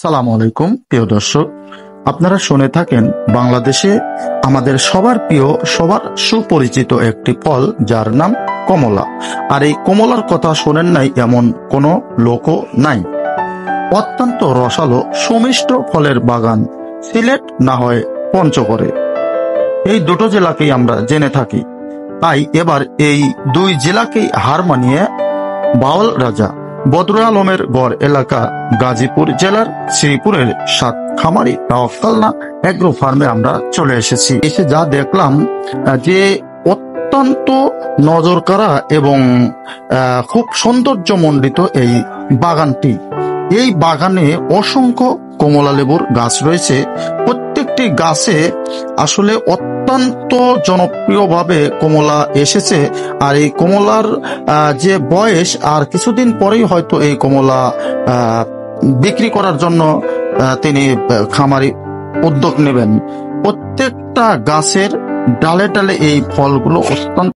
আসসালামু আলাইকুম প্রিয় দর্শক, আপনারা শুনে থাকেন বাংলাদেশে আমাদের সবার প্রিয়, সবার সুপরিচিত একটি ফল যার নাম কমলা। আর এই কমলার কথা শোনেন নাই এমন কোনো লোকও নাই। অত্যন্ত রসালো সুমিষ্ট ফলের বাগান সিলেট না হয় পঞ্চগড়ে, এই দুটো জেলাকেই আমরা জেনে থাকি। তাই এবার এই দুই জেলাকেই হার মানিয়ে বাউল রাজা বদরুল আলমের গড় এলাকা গাজীপুর জেলার শ্রীপুরের সাতখামারি তাওয়াক্কালনা এগ্রো ফার্মে আমরা চলে এসেছি। এসে যা দেখলাম যে অত্যন্ত নজরকাড়া এবং খুব সৌন্দর্যমণ্ডিত এই বাগানটি। এই বাগানে অসংখ্য কমলা লেবুর গাছ রয়েছে। প্রত্যেকটি গাছে আসলে অত্যন্ত জনপ্রিয়ভাবে কমলা এসেছে। আর এই কমলার যে বয়স, আর কিছুদিন পরেই হয়তো এই কমলা বিক্রি করার জন্য তিনি খামারি উদ্যোগ নেবেন। প্রত্যেকটা গাছের ডালে ডালে এই ফলগুলো অত্যন্ত